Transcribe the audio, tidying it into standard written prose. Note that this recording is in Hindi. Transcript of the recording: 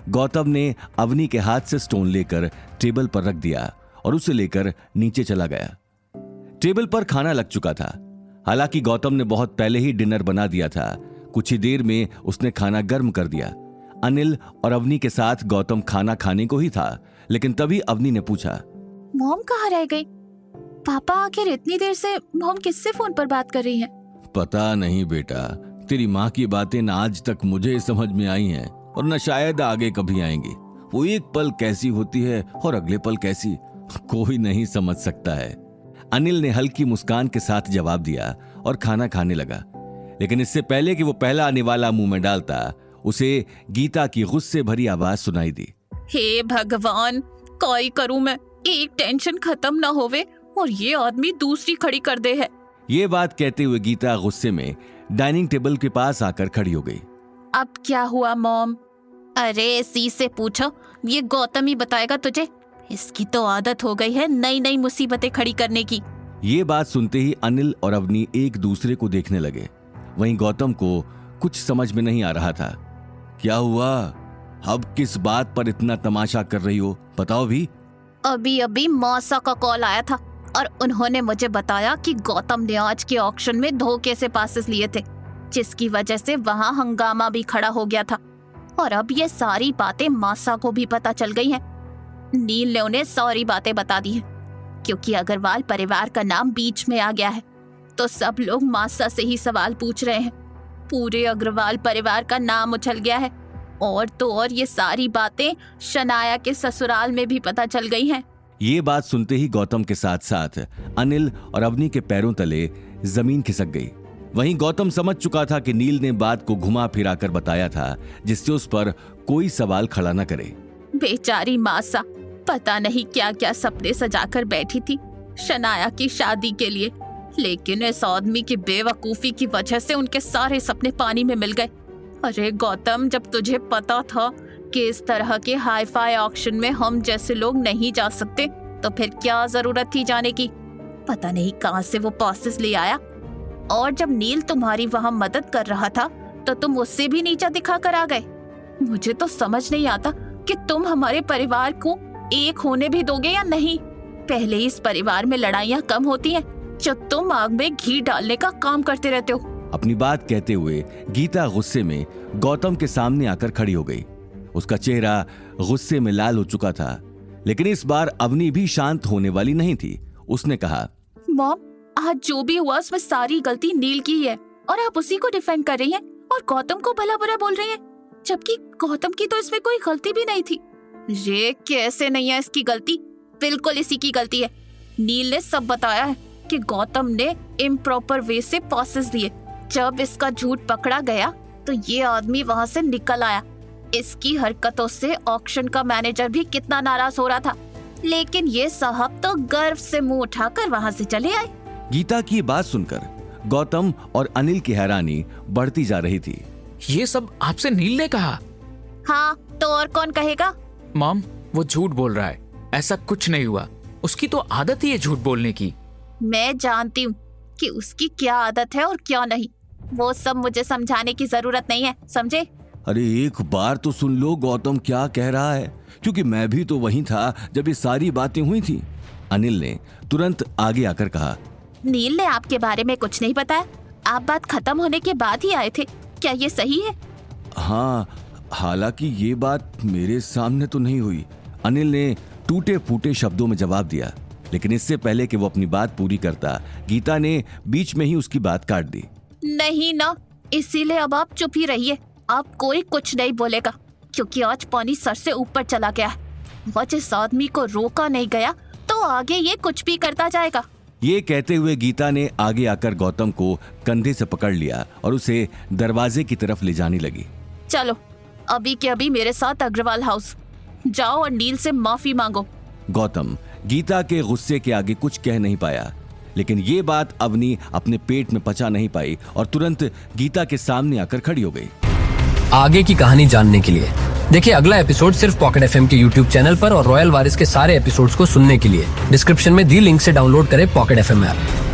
गौतम ने अवनी के हाथ से स्टोन लेकर टेबल पर रख दिया और उसे लेकर नीचे चला गया। टेबल पर खाना लग चुका था। हालांकि गौतम ने बहुत पहले ही डिनर बना दिया था। कुछ ही देर में उसने खाना गर्म कर दिया। अनिल और अवनी के साथ गौतम खाना खाने को ही था, लेकिन तभी अवनी ने पूछा, मॉम कहाँ रह गई? पापा आखिर इतनी देर से मॉम किससे फोन पर बात कर रही हैं? पता नहीं बेटा, तेरी माँ की बातें न आज तक मुझे समझ में आई हैं और न शायद आगे कभी आएंगी। वो एक पल कैसी होती है और अगले पल कैसी, कोई नहीं समझ सकता है। अनिल ने हल्की मुस्कान के साथ जवाब दिया और खाना खाने लगा। लेकिन इससे पहले कि वो पहला निवाला मुंह में डालता, उसे गीता की गुस्से भरी आवाज सुनाई दी। हे भगवान, कोई करूं मैं, एक टेंशन खत्म ना होवे और ये आदमी दूसरी खड़ी कर दे है। ये बात कहते हुए गीता गुस्से में डाइनिंग टेबल के पास आकर खड़ी हो गई। अब क्या हुआ मॉम? अरे सी से पूछो, ये गौतम ही बताएगा तुझे। इसकी तो आदत हो गई है नई नई मुसीबतें खड़ी करने की। ये बात सुनते ही अनिल और अवनी एक दूसरे को देखने लगे। वहीं गौतम को कुछ समझ में नहीं आ रहा था। क्या हुआ? अब किस बात पर इतना तमाशा कर रही हो, बताओ भी। अभी अभी मौसा का कॉल आया था और उन्होंने मुझे बताया कि गौतम ने आज के ऑक्शन में धोखे से पासेस लिए थे, जिसकी वजह से वहां हंगामा भी खड़ा हो गया था। और अब ये सारी बातें मौसा को भी पता चल गई हैं। नील ने उन्हें सारी बातें बता दी हैं, क्योंकि अग्रवाल परिवार का नाम बीच में आ गया है तो सब लोग मौसा से ही सवाल पूछ रहे हैं। पूरे अग्रवाल परिवार का नाम उछल गया है। और तो और ये सारी बातें शनाया के ससुराल में भी पता चल गई हैं। ये बात सुनते ही गौतम के साथ साथ अनिल और अवनी के पैरों तले जमीन खिसक गई। वहीं गौतम समझ चुका था कि नील ने बात को घुमा फिरा कर बताया था, जिससे उस पर कोई सवाल खड़ा न करे। बेचारी मासा पता नहीं क्या क्या सपने सजाकर बैठी थी शनाया की शादी के लिए, लेकिन इस आदमी की बेवकूफी की वजह से उनके सारे सपने पानी में मिल गए। अरे गौतम, जब तुझे पता था कि इस तरह के हाई फाई ऑक्शन में हम जैसे लोग नहीं जा सकते, तो फिर क्या जरूरत थी जाने की? पता नहीं कहां से वो पासेस ले आया। और जब नील तुम्हारी वहां मदद कर रहा था तो तुम उससे भी नीचा दिखा कर आ गए। मुझे तो समझ नहीं आता कि तुम हमारे परिवार को एक होने भी दोगे या नहीं। पहले ही इस परिवार में लड़ाइयाँ कम होती हैं, जो तुम आग में घी डालने का काम करते रहते हो। अपनी बात कहते हुए गीता गुस्से में गौतम के सामने आकर खड़ी हो गई। उसका चेहरा गुस्से में लाल हो चुका था, लेकिन इस बार अवनी भी शांत होने वाली नहीं थी। उसने कहा, मॉम, आज जो भी हुआ उसमें सारी गलती नील की है और आप उसी को डिफेंड कर रही हैं और गौतम को भला बुरा बोल रही हैं, जबकि गौतम की तो इसमें कोई गलती भी नहीं थी। ये कैसे नहीं है इसकी गलती? बिल्कुल इसी की गलती है। नील ने सब बताया है कि गौतम ने इम्प्रॉपर वे से पासेस दिए। जब इसका झूठ पकड़ा गया तो ये आदमी वहाँ से निकल आया। इसकी हरकतों से ऑक्शन का मैनेजर भी कितना नाराज हो रहा था, लेकिन ये साहब तो गर्व से मुंह उठाकर वहाँ से चले आए। गीता की बात सुनकर गौतम और अनिल की हैरानी बढ़ती जा रही थी। ये सब आपसे नील ने कहा? हाँ, तो और कौन कहेगा? मॉम, वो झूठ बोल रहा है, ऐसा कुछ नहीं हुआ। उसकी तो आदत ही है झूठ बोलने की। मैं जानती हूँ कि उसकी क्या आदत है और क्या नहीं। वो सब मुझे समझाने की जरूरत नहीं है, समझे? अरे एक बार तो सुन लो गौतम क्या कह रहा है, क्योंकि मैं भी तो वहीं था जब ये सारी बातें हुई थी। अनिल ने तुरंत आगे आकर कहा, नील ने आपके बारे में कुछ नहीं बताया? आप बात खत्म होने के बाद ही आए थे, क्या ये सही है? हाँ, हालांकि ये बात मेरे सामने तो नहीं हुई, अनिल ने टूटे फूटे शब्दों में जवाब दिया। लेकिन इससे पहले कि वो अपनी बात पूरी करता, गीता ने बीच में ही उसकी बात काट दी। नहीं ना, इसीलिए अब आप चुप ही रहिए। आप कोई कुछ नहीं बोलेगा, क्योंकि आज पानी सर से ऊपर चला गया है। और जिस आदमी को रोका नहीं गया तो आगे ये कुछ भी करता जाएगा। ये कहते हुए गीता ने आगे आकर गौतम को कंधे से पकड़ लिया और उसे दरवाजे की तरफ ले जाने लगी। चलो अभी के अभी मेरे साथ अग्रवाल हाउस जाओ और नील से माफी मांगो। गौतम गीता के गुस्से के आगे कुछ कह नहीं पाया, लेकिन ये बात अवनी अपने पेट में पचा नहीं पाई और तुरंत गीता के सामने आकर खड़ी हो गई। आगे की कहानी जानने के लिए देखिए अगला एपिसोड सिर्फ पॉकेट एफएम के YouTube चैनल पर और रॉयल वारिस के सारे एपिसोड्स को सुनने के लिए डिस्क्रिप्शन में दी लिंक से डाउनलोड करें पॉकेट एफएम ऐप।